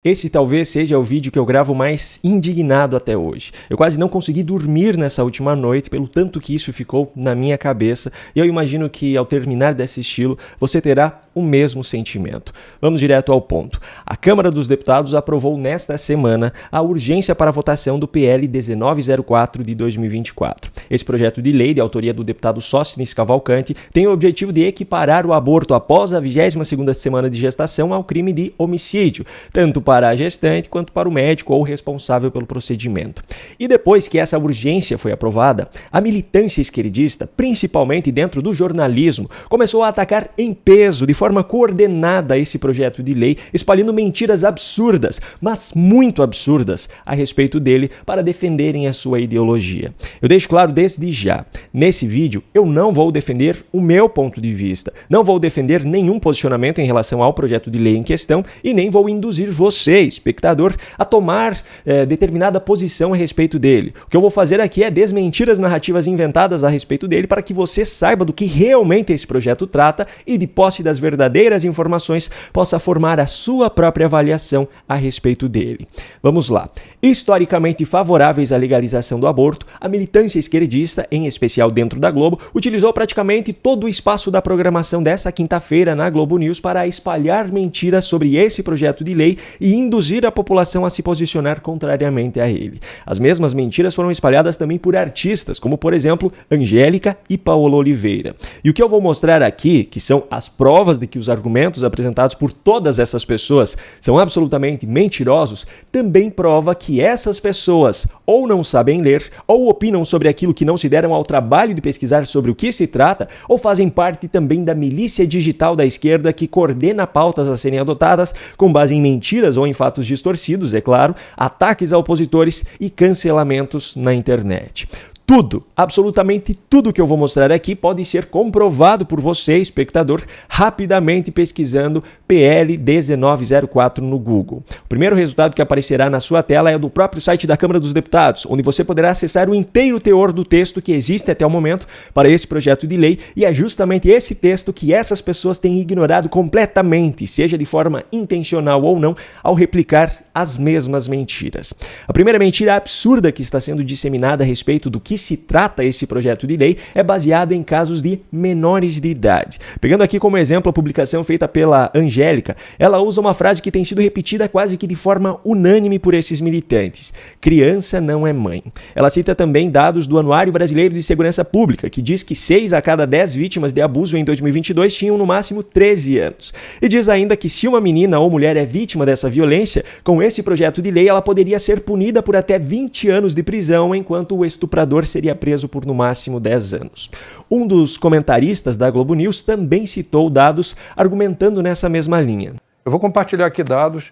Esse talvez seja o vídeo que eu gravo mais indignado até hoje. Eu quase não consegui dormir nessa última noite pelo tanto que isso ficou na minha cabeça e eu imagino que ao terminar de assisti-lo você terá o mesmo sentimento. Vamos direto ao ponto. A Câmara dos Deputados aprovou nesta semana a urgência para a votação do PL 1904 de 2024. Esse projeto de lei, de autoria do deputado Sóstenes Cavalcante, tem o objetivo de equiparar o aborto após a 22ª semana de gestação ao crime de homicídio, tanto para a gestante quanto para o médico ou responsável pelo procedimento. E depois que essa urgência foi aprovada, a militância esquerdista, principalmente dentro do jornalismo, começou a atacar em peso, de forma coordenada, esse projeto de lei, espalhando mentiras absurdas, mas muito absurdas, a respeito dele para defenderem a sua ideologia. Eu deixo claro desde já, nesse vídeo eu não vou defender o meu ponto de vista, não vou defender nenhum posicionamento em relação ao projeto de lei em questão e nem vou induzir você, espectador, a tomar determinada posição a respeito dele. O que eu vou fazer aqui é desmentir as narrativas inventadas a respeito dele para que você saiba do que realmente esse projeto trata e, de posse das verdadeiras informações, possa formar a sua própria avaliação a respeito dele. Vamos lá. Historicamente favoráveis à legalização do aborto, a militância esquerdista, em especial dentro da Globo, utilizou praticamente todo o espaço da programação dessa quinta-feira na Globo News para espalhar mentiras sobre esse projeto de lei e induzir a população a se posicionar contrariamente a ele. As mesmas mentiras foram espalhadas também por artistas, como por exemplo Angélica e Paola Oliveira. E o que eu vou mostrar aqui, que são as provas de que os argumentos apresentados por todas essas pessoas são absolutamente mentirosos, também prova que essas pessoas ou não sabem ler, ou opinam sobre aquilo que não se deram ao trabalho de pesquisar sobre o que se trata, ou fazem parte também da milícia digital da esquerda que coordena pautas a serem adotadas com base em mentiras ou em fatos distorcidos, é claro, ataques a opositores e cancelamentos na internet. Tudo, absolutamente tudo que eu vou mostrar aqui pode ser comprovado por você, espectador, rapidamente pesquisando PL 1904 no Google. O primeiro resultado que aparecerá na sua tela é do próprio site da Câmara dos Deputados, onde você poderá acessar o inteiro teor do texto que existe até o momento para esse projeto de lei, e é justamente esse texto que essas pessoas têm ignorado completamente, seja de forma intencional ou não, ao replicar as mesmas mentiras. A primeira mentira absurda que está sendo disseminada a respeito do que se trata esse projeto de lei é baseada em casos de menores de idade. Pegando aqui como exemplo a publicação feita pela Angélica, ela usa uma frase que tem sido repetida quase que de forma unânime por esses militantes: criança não é mãe. Ela cita também dados do Anuário Brasileiro de Segurança Pública, que diz que 6 a cada 10 vítimas de abuso em 2022 tinham no máximo 13 anos. E diz ainda que se uma menina ou mulher é vítima dessa violência, com esse projeto de lei ela poderia ser punida por até 20 anos de prisão, enquanto o estuprador seria preso por no máximo 10 anos. Um dos comentaristas da Globo News também citou dados argumentando nessa mesma linha. Eu vou compartilhar aqui dados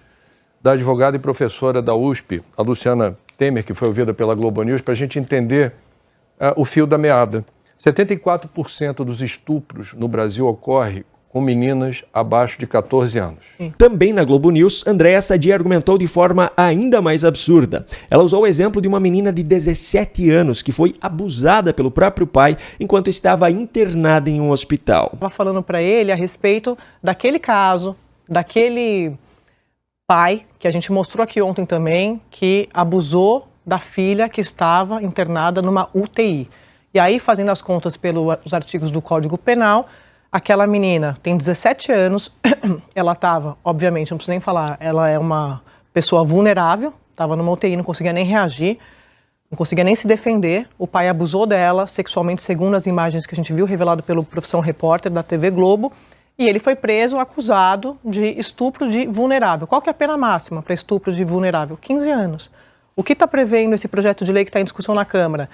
da advogada e professora da USP, a Luciana Temer, que foi ouvida pela Globo News, para a gente entender o fio da meada. 74% dos estupros no Brasil ocorre com meninas abaixo de 14 anos. Também na Globo News, Andréa Sadi argumentou de forma ainda mais absurda. Ela usou o exemplo de uma menina de 17 anos que foi abusada pelo próprio pai enquanto estava internada em um hospital. Estava falando para ele a respeito daquele caso, daquele pai, que a gente mostrou aqui ontem também, que abusou da filha que estava internada numa UTI. E aí, fazendo as contas pelos artigos do Código Penal, aquela menina tem 17 anos, ela estava, obviamente, não preciso nem falar, ela é uma pessoa vulnerável, estava numa UTI, não conseguia nem reagir, não conseguia nem se defender. O pai abusou dela sexualmente, segundo as imagens que a gente viu, revelado pelo Profissão Repórter da TV Globo, e ele foi preso, acusado de estupro de vulnerável. Qual que é a pena máxima para estupro de vulnerável? 15 anos. O que está prevendo esse projeto de lei que está em discussão na Câmara?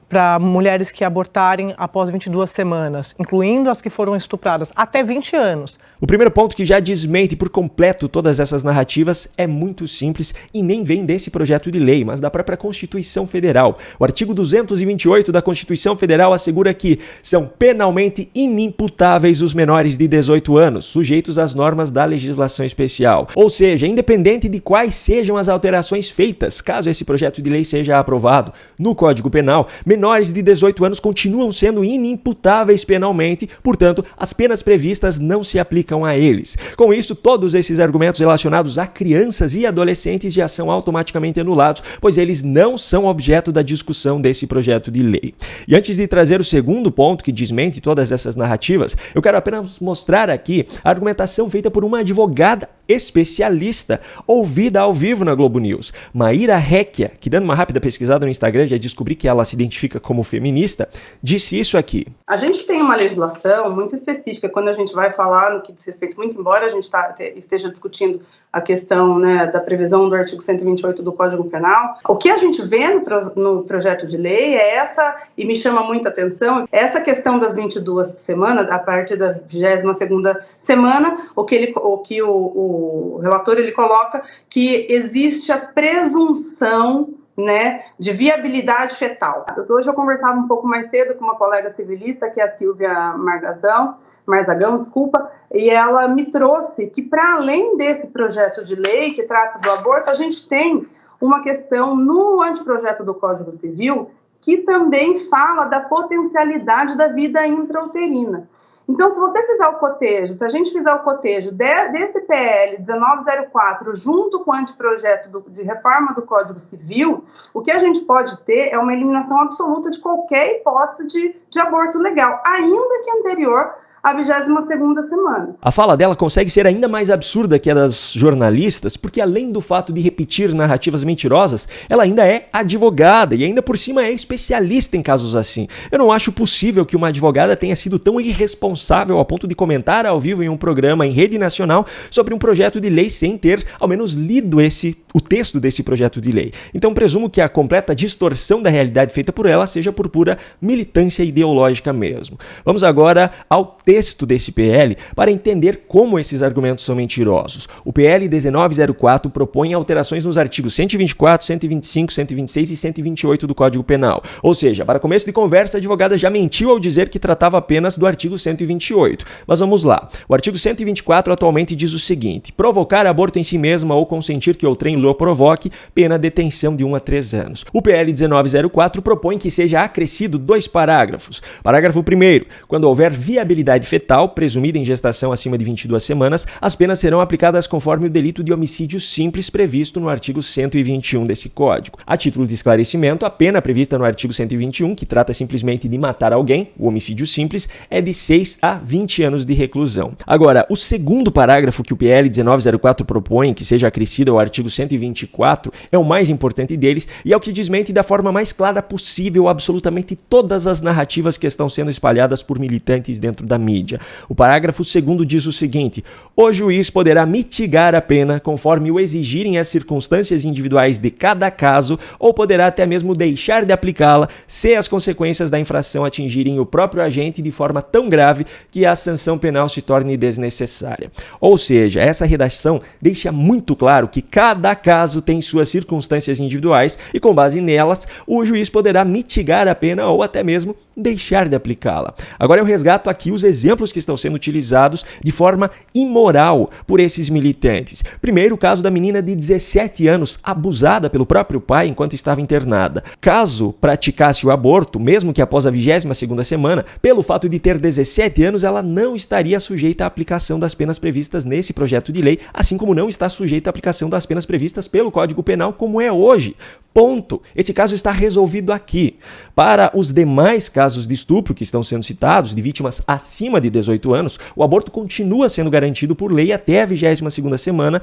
Para mulheres que abortarem após 22 semanas, incluindo as que foram estupradas, até 20 anos. O primeiro ponto que já desmente por completo todas essas narrativas é muito simples e nem vem desse projeto de lei, mas da própria Constituição Federal. O artigo 228 da Constituição Federal assegura que são penalmente inimputáveis os menores de 18 anos, sujeitos às normas da legislação especial. Ou seja, independente de quais sejam as alterações feitas, caso esse projeto de lei seja aprovado no Código Penal, menores de 18 anos continuam sendo inimputáveis penalmente, portanto, as penas previstas não se aplicam a eles. Com isso, todos esses argumentos relacionados a crianças e adolescentes já são automaticamente anulados, pois eles não são objeto da discussão desse projeto de lei. E antes de trazer o segundo ponto que desmente todas essas narrativas, eu quero apenas mostrar aqui a argumentação feita por uma advogada especialista, ouvida ao vivo na Globo News. Maíra Recchia, que dando uma rápida pesquisada no Instagram já descobri que ela se identifica como feminista, disse isso aqui. A gente tem uma legislação muito específica quando a gente vai falar no que diz respeito, muito embora a gente esteja discutindo a questão, né, da previsão do artigo 128 do Código Penal. O que a gente vê no projeto de lei é essa, e me chama muita atenção, essa questão das 22 semanas, a partir da 22ª semana, o que o relator ele coloca que existe a presunção, né, de viabilidade fetal. Hoje eu conversava um pouco mais cedo com uma colega civilista, que é a Silvia Marzagão, e ela me trouxe que, para além desse projeto de lei que trata do aborto, a gente tem uma questão no anteprojeto do Código Civil que também fala da potencialidade da vida intrauterina. Então, se a gente fizer o cotejo desse PL 1904 junto com o anteprojeto de reforma do Código Civil, o que a gente pode ter é uma eliminação absoluta de qualquer hipótese de aborto legal, ainda que anterior à 22ª semana. A fala dela consegue ser ainda mais absurda que a das jornalistas, porque além do fato de repetir narrativas mentirosas, ela ainda é advogada e ainda por cima é especialista em casos assim. Eu não acho possível que uma advogada tenha sido tão irresponsável ao ponto de comentar ao vivo em um programa em rede nacional sobre um projeto de lei sem ter ao menos lido o texto desse projeto de lei. Então presumo que a completa distorção da realidade feita por ela seja por pura militância ideológica mesmo. Vamos agora ao texto desse PL para entender como esses argumentos são mentirosos. O PL 1904 propõe alterações nos artigos 124, 125, 126 e 128 do Código Penal. Ou seja, para começo de conversa, a advogada já mentiu ao dizer que tratava apenas do artigo 128. Mas vamos lá. O artigo 124 atualmente diz o seguinte: provocar aborto em si mesma ou consentir que outrem lhe provoque, pena detenção de 1 a 3 anos. O PL 1904 propõe que seja acrescido 2 parágrafos. Parágrafo 1º. Quando houver viabilidade fetal, presumida em gestação acima de 22 semanas, as penas serão aplicadas conforme o delito de homicídio simples previsto no artigo 121 desse Código. A título de esclarecimento, a pena prevista no artigo 121, que trata simplesmente de matar alguém, o homicídio simples, é de 6 a 20 anos de reclusão. Agora, o segundo parágrafo que o PL 1904 propõe, que seja acrescido ao artigo 124, é o mais importante deles e é o que desmente da forma mais clara possível absolutamente todas as narrativas que estão sendo espalhadas por militantes dentro da mídia. O parágrafo 2º diz o seguinte: o juiz poderá mitigar a pena conforme o exigirem as circunstâncias individuais de cada caso ou poderá até mesmo deixar de aplicá-la se as consequências da infração atingirem o próprio agente de forma tão grave que a sanção penal se torne desnecessária. Ou seja, essa redação deixa muito claro que cada caso tem suas circunstâncias individuais e, com base nelas, o juiz poderá mitigar a pena ou até mesmo deixar de aplicá-la. Agora eu resgato aqui os exemplos que estão sendo utilizados de forma imoral por esses militantes. Primeiro, o caso da menina de 17 anos abusada pelo próprio pai enquanto estava internada. Caso praticasse o aborto, mesmo que após a 22ª semana, pelo fato de ter 17 anos, ela não estaria sujeita à aplicação das penas previstas nesse projeto de lei, assim como não está sujeita à aplicação das penas previstas pelo Código Penal como é hoje. Ponto. Esse caso está resolvido aqui. Para os demais casos de estupro que estão sendo citados, de vítimas acima de 18 anos, o aborto continua sendo garantido por lei até a 22ª semana.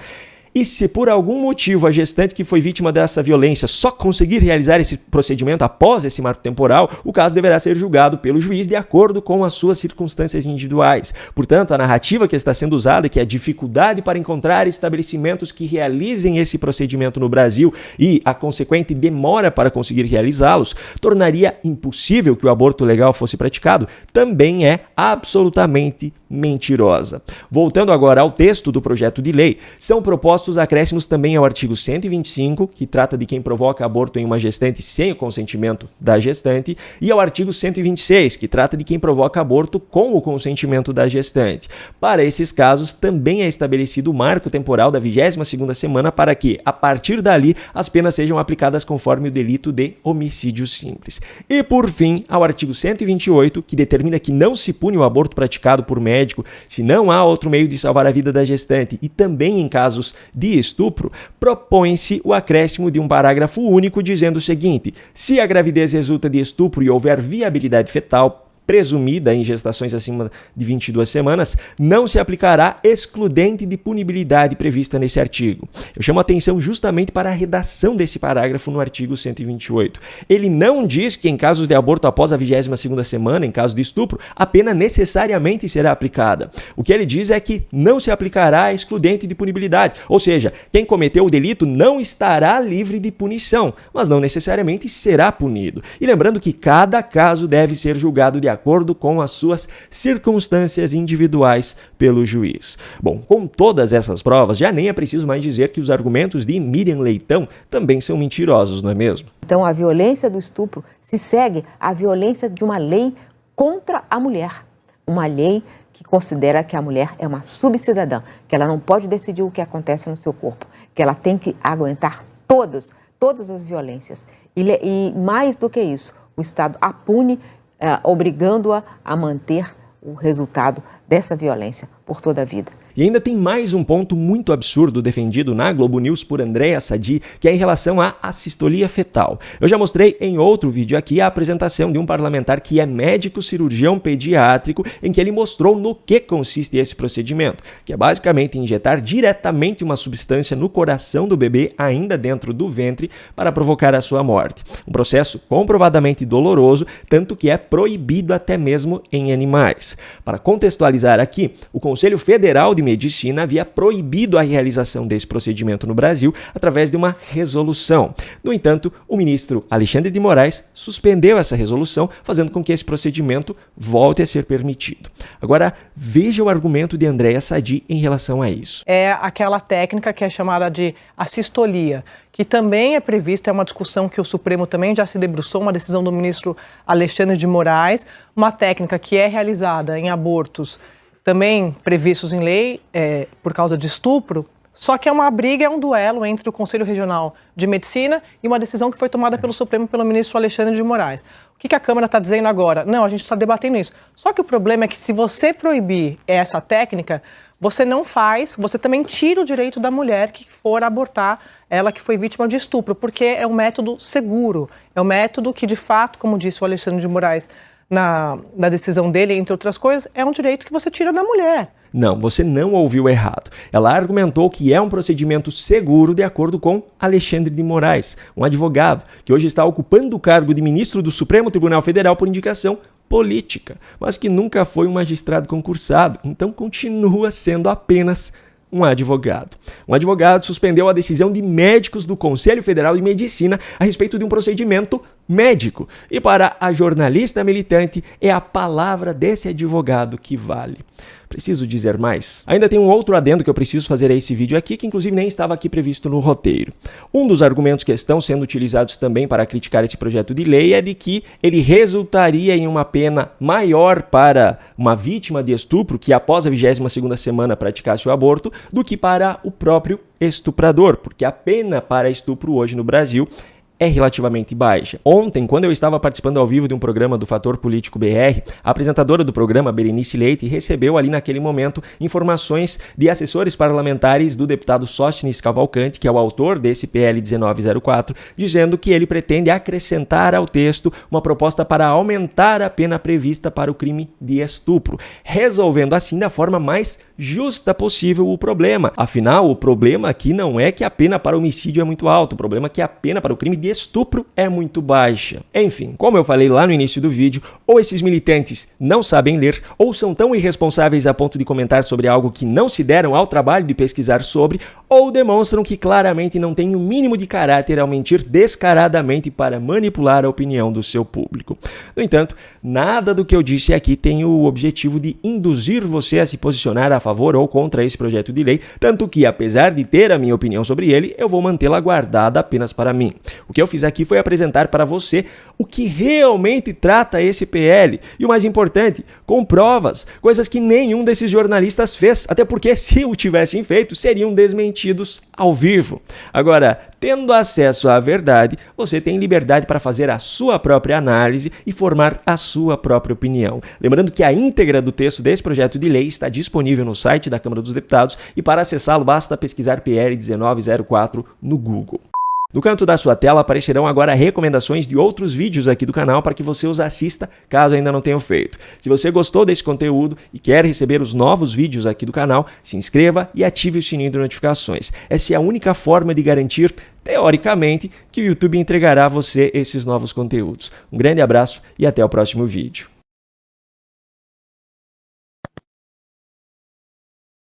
E se por algum motivo a gestante que foi vítima dessa violência só conseguir realizar esse procedimento após esse marco temporal, o caso deverá ser julgado pelo juiz de acordo com as suas circunstâncias individuais. Portanto, a narrativa que está sendo usada, que é a dificuldade para encontrar estabelecimentos que realizem esse procedimento no Brasil e a consequente demora para conseguir realizá-los, tornaria impossível que o aborto legal fosse praticado, também é absolutamente mentirosa. Voltando agora ao texto do projeto de lei, são propostos propostos acréscimos também ao artigo 125, que trata de quem provoca aborto em uma gestante sem o consentimento da gestante, e ao artigo 126, que trata de quem provoca aborto com o consentimento da gestante. Para esses casos, também é estabelecido o marco temporal da 22ª semana para que, a partir dali, as penas sejam aplicadas conforme o delito de homicídio simples. E, por fim, ao artigo 128, que determina que não se pune o aborto praticado por médico se não há outro meio de salvar a vida da gestante, e também em casos de estupro, propõe-se o acréscimo de um parágrafo único dizendo o seguinte: se a gravidez resulta de estupro e houver viabilidade fetal presumida em gestações acima de 22 semanas, não se aplicará excludente de punibilidade prevista nesse artigo. Eu chamo a atenção justamente para a redação desse parágrafo no artigo 128. Ele não diz que em casos de aborto após a 22ª semana, em caso de estupro, a pena necessariamente será aplicada. O que ele diz é que não se aplicará excludente de punibilidade, ou seja, quem cometeu o delito não estará livre de punição, mas não necessariamente será punido. E lembrando que cada caso deve ser julgado de acordo com as suas circunstâncias individuais pelo juiz. Bom, com todas essas provas, já nem é preciso mais dizer que os argumentos de Miriam Leitão também são mentirosos, não é mesmo? Então, a violência do estupro se segue à violência de uma lei contra a mulher. Uma lei que considera que a mulher é uma subcidadã, que ela não pode decidir o que acontece no seu corpo, que ela tem que aguentar todas as violências. E mais do que isso, o Estado a pune, obrigando-a a manter o resultado dessa violência por toda a vida. E ainda tem mais um ponto muito absurdo defendido na Globo News por Andréa Sadi, que é em relação à assistolia fetal. Eu já mostrei em outro vídeo aqui a apresentação de um parlamentar que é médico cirurgião pediátrico, em que ele mostrou no que consiste esse procedimento, que é basicamente injetar diretamente uma substância no coração do bebê, ainda dentro do ventre, para provocar a sua morte. Um processo comprovadamente doloroso, tanto que é proibido até mesmo em animais. Para contextualizar aqui, o Conselho Federal de Medicina havia proibido a realização desse procedimento no Brasil através de uma resolução. No entanto, o ministro Alexandre de Moraes suspendeu essa resolução, fazendo com que esse procedimento volte a ser permitido. Agora, veja o argumento de Andréa Sadi em relação a isso. É aquela técnica que é chamada de assistolia, que também é prevista, é uma discussão que o Supremo também já se debruçou, uma decisão do ministro Alexandre de Moraes, uma técnica que é realizada em abortos também previstos em lei por causa de estupro, só que é uma briga, é um duelo entre o Conselho Regional de Medicina e uma decisão que foi tomada pelo Supremo pelo ministro Alexandre de Moraes. O que a Câmara está dizendo agora? Não, a gente está debatendo isso. Só que o problema é que se você proibir essa técnica, você não faz, você também tira o direito da mulher que for abortar, ela que foi vítima de estupro, porque é um método seguro, é um método que de fato, como disse o Alexandre de Moraes, na decisão dele, entre outras coisas, é um direito que você tira da mulher. Não, você não ouviu errado. Ela argumentou que é um procedimento seguro de acordo com Alexandre de Moraes, um advogado que hoje está ocupando o cargo de ministro do Supremo Tribunal Federal por indicação política, mas que nunca foi um magistrado concursado, então continua sendo apenas um advogado. Um advogado suspendeu a decisão de médicos do Conselho Federal de Medicina a respeito de um procedimento médico. E para a jornalista militante, é a palavra desse advogado que vale. Preciso dizer mais? Ainda tem um outro adendo que eu preciso fazer a esse vídeo aqui, que inclusive nem estava aqui previsto no roteiro. Um dos argumentos que estão sendo utilizados também para criticar esse projeto de lei é de que ele resultaria em uma pena maior para uma vítima de estupro que após a 22ª semana praticasse o aborto do que para o próprio estuprador, porque a pena para estupro hoje no Brasil é relativamente baixa. Ontem, quando eu estava participando ao vivo de um programa do Fator Político BR, a apresentadora do programa, Berenice Leite, recebeu ali naquele momento informações de assessores parlamentares do deputado Sóstenes Cavalcante, que é o autor desse PL 1904, dizendo que ele pretende acrescentar ao texto uma proposta para aumentar a pena prevista para o crime de estupro, resolvendo assim da forma mais justa possível o problema. Afinal, o problema aqui não é que a pena para homicídio é muito alta, o problema é que a pena para o crime de estupro é muito baixa. Enfim, como eu falei lá no início do vídeo, ou esses militantes não sabem ler, ou são tão irresponsáveis a ponto de comentar sobre algo que não se deram ao trabalho de pesquisar sobre, ou demonstram que claramente não têm o mínimo de caráter ao mentir descaradamente para manipular a opinião do seu público. No entanto, nada do que eu disse aqui tem o objetivo de induzir você a se posicionar a favor ou contra esse projeto de lei, tanto que, apesar de ter a minha opinião sobre ele, eu vou mantê-la guardada apenas para mim. O que eu fiz aqui foi apresentar para você o que realmente trata esse PL e, o mais importante, com provas, coisas que nenhum desses jornalistas fez, até porque se o tivessem feito, seriam desmentidos ao vivo. Agora, tendo acesso à verdade, você tem liberdade para fazer a sua própria análise e formar a sua própria opinião. Lembrando que a íntegra do texto desse projeto de lei está disponível no site da Câmara dos Deputados e para acessá-lo basta pesquisar PL 1904 no Google. No canto da sua tela aparecerão agora recomendações de outros vídeos aqui do canal para que você os assista, caso ainda não tenham feito. Se você gostou desse conteúdo e quer receber os novos vídeos aqui do canal, se inscreva e ative o sininho de notificações. Essa é a única forma de garantir, teoricamente, que o YouTube entregará a você esses novos conteúdos. Um grande abraço e até o próximo vídeo.